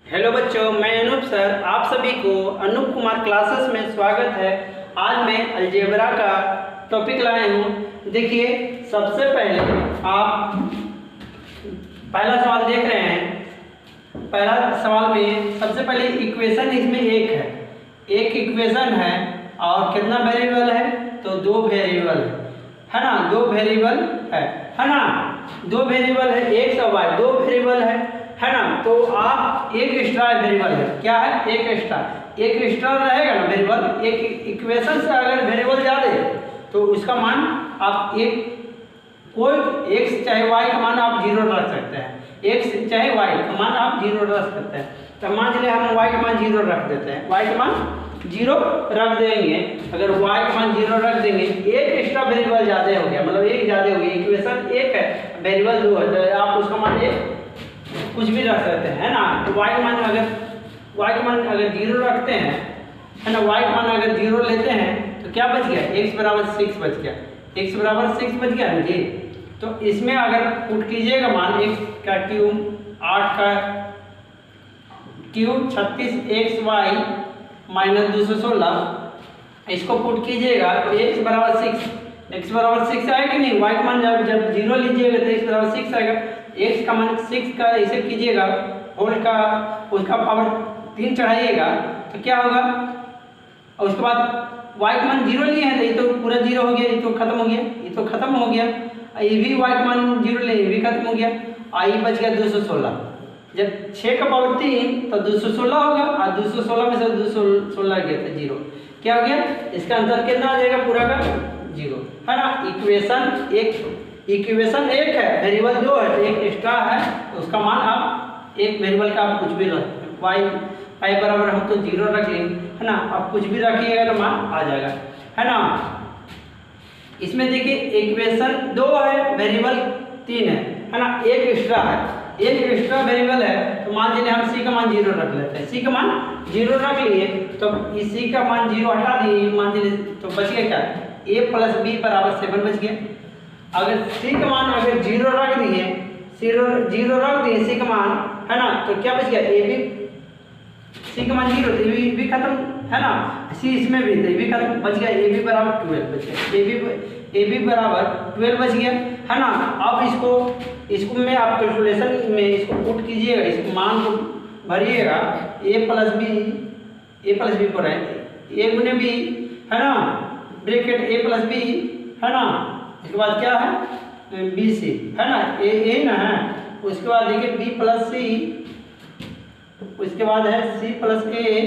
Hello बच्चों, मैं Anoop sir आप सभी को अनूप कुमार क्लासेस में स्वागत है। आज मैं अलजेब्रा का टॉपिक लाया हूँ। देखिए, सबसे पहले आप पहला सवाल देख रहे हैं। पहला सवाल में सबसे पहले इक्वेशन इसमें एक है, एक इक्वेशन है और कितना वेरिएबल है, तो दो वेरिएबल है ना, दो वेरिएबल है ना, दो वेरिएबल है, एक्स और वाई दो वेरिएबल है ना। तो आप एक एक्स्ट्रा वेरिएबल है, क्या है, एक एक्स्ट्रा रहेगा ना वेरिएबल। एक इक्वेशन से अगर वेरिएबल ज्यादा है तो उसका मान आप कोई एक्स चाहे वाई का मान आप जीरो रख सकते हैं, एक्स चाहे वाई का मान आप जीरो रख सकते हैं। तो मान चलिए हम वाई का मान जीरो रख देते हैं, वाई का मान जीरो रख देंगे। अगर वाई का मान जीरो रख देंगे, एक एक्स्ट्रा वेरिएबल ज्यादा हो गया, मतलब एक ज्यादा हो गया, इक्वेशन एक है, वेरिएबल दो है, तो आप उसका मान एक कुछ भी रख सकते हैं, है ना। तो y का मान अगर जीरो रखते हैं, है ना, y का मान अगर जीरो लेते हैं तो क्या बच गया, x बराबर 6 बच गया, x बराबर 6 बच गया ना जी। तो इसमें अगर पुट कीजिएगा मान x का क्यूब 8 का क्यूब 36xy माइनस 216, इसको पुट कीजिएगा तो x बराबर 6 आएगा कि नहीं। y का मान जब जीरो लीजिएगा तो x बराबर 6 आएगा। x का मान 6 का ऐसे कीजिएगा, होल का उसका पावर 3 चढ़ाइएगा तो क्या होगा, और उसके बाद y का मान जीरो लिए हैं तो ये तो पूरा जीरो हो गया, ये तो खत्म हो गया, ये तो खत्म हो गया। ये भी y का मान जीरो लिए, ये भी खत्म हो गया। आई बच गया 216। जब 6 का पावर 3 तो 216 होगा, और 216 में से 216 गया था जीरो, क्या हो गया, इसका आंसर कितना आ जाएगा, पूरा का जीरो, है ना। इक्वेशन एक है, वेरिएबल दो है, तो एक एक्स्ट्रा है, तो उसका मान आप एक वेरिएबल का आप कुछ भी रख सकते हैं। y बराबर हम तो जीरो रख लेंगे, है ना, आप कुछ भी रखिएगा तो मान आ जाएगा, है ना। इसमें देखिए इक्वेशन दो है, वेरिएबल तीन है ना, एक एक्स्ट्रा वेरिएबल है। तो मान लीजिए हम c का मान जीरो रख लेते हैं, c का मान जीरो रख लिए तो इस c का मान जीरो हटा दिए, मान लीजिए तो बच गया क्या, a प्लस बी बराबर 7 बच गया। अगर c का मान अगर जीरो रख दिए, c का मान, है ना, तो क्या बच गया, ए बी, c का मान जीरो तो ए बी खत्म, है ना, c इसमें भी तो ए बी खत्म, बच गया ए बी बराबर 12 बच गया, ए बी बराबर 12 बच गया, है ना। अब इसको में आप कैलकुलेशन में इसको पुट कीजिएगा, इसको मान को भरिएगा, a प्लस बी पर है, a गुने बी, है ना, ब्रैकेट a प्लस बी, है ना, इसके बाद क्या है, बी सी, है ना, ए ना है, उसके बाद देखिए बी प्लस सी, उसके बाद है सी प्लस ए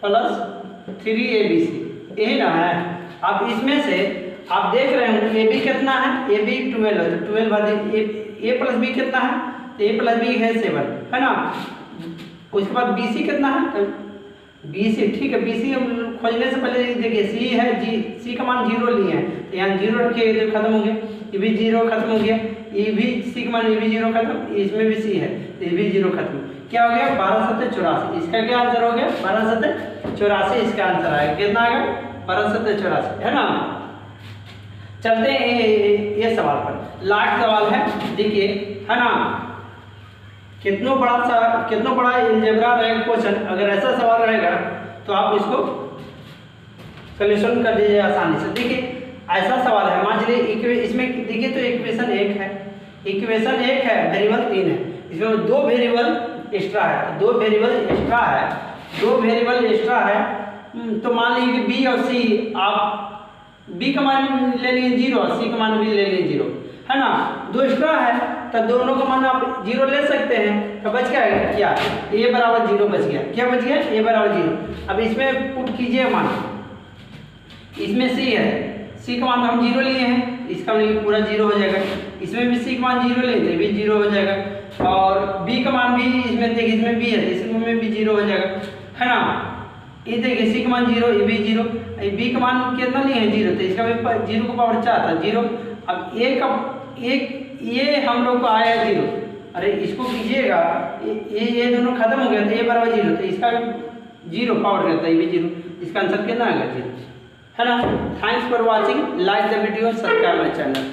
प्लस 3abc, ए ना है। अब इसमें से आप देख रहे हैं ए बी कितना है, ए बी 12 है, तो 12 भाग ए प्लस बी कितना है, तो ए प्लस बी है 7, है ना। उसके बाद बी सी कितना है, तो बी सी, ठीक है, बी सी खोजने से पहले देखिए सी है, सी का मान जीरो लिए हैं, तो यहाँ जीरो रखिए तो खत्म हो गया, ये भी जीरो खत्म हो गया, ये भी सी का मान, ये भी जीरो खत्म, इसमें भी सी है तो ये भी जीरो खत्म, क्या हो गया, 12×7=84। इसका क्या आंसर हो गया, 12×7=84, इसका आंसर आएगा, कितना आएगा, 12×7=84, है ना। चलते हैं ये सवाल पर, लास्ट सवाल है, देखिए, है ना, कितना बड़ा अलजेब्रा रहेगा क्वेश्चन, अगर ऐसा सवाल रहेगा तो आप इसको सॉल्यूशन कर दीजिए आसानी से। देखिए ऐसा सवाल है, मान लीजिए इसमें देखिए तो इक्वेशन एक है, वेरिएबल तीन है, इसमें दो वेरिएबल एक्स्ट्रा है, दो वेरिएबल एक्स्ट्रा है, तो मान लीजिए कि बी और सी, आप बी का मान ले लीजिए जीरो और सी का मान भी ले लीजिए जीरो, है ना, दो एक्स्ट्रा है तो दोनों का मान आप जीरो ले सकते हैं, तो बच गया क्या, a बराबर जीरो बच गया, क्या बच गया, a बराबर जीरो। अब इसमें पुट कीजिए मान, इसमें c है, c का मान हम जीरो लिए हैं, इसका मान पूरा जीरो हो जाएगा, इसमें भी c का मान जीरो लिए थे, भी जीरो हो जाएगा, और b का मान भी इसमें देखिए, इसमें b है, इसमें भी जीरो हो जाएगा, है ना। ये देखिए c का मान जीरो, ये भी जीरो, b का मान कितना लिए हैं, जीरो, तो इसका भी जीरो का पावर 4 था, जीरो। अब ये हम लोग को आया जीरो, अरे इसको कीजिएगा, ये दोनों खत्म हो गया, तो ये बराबर जीरो, तो इसका भी जीरो पावर रहता है, ये भी जीरो, इसका आंसर कितना आ गया, जीरो, है ना। Thanks for watching, like the video, subscribe my channel.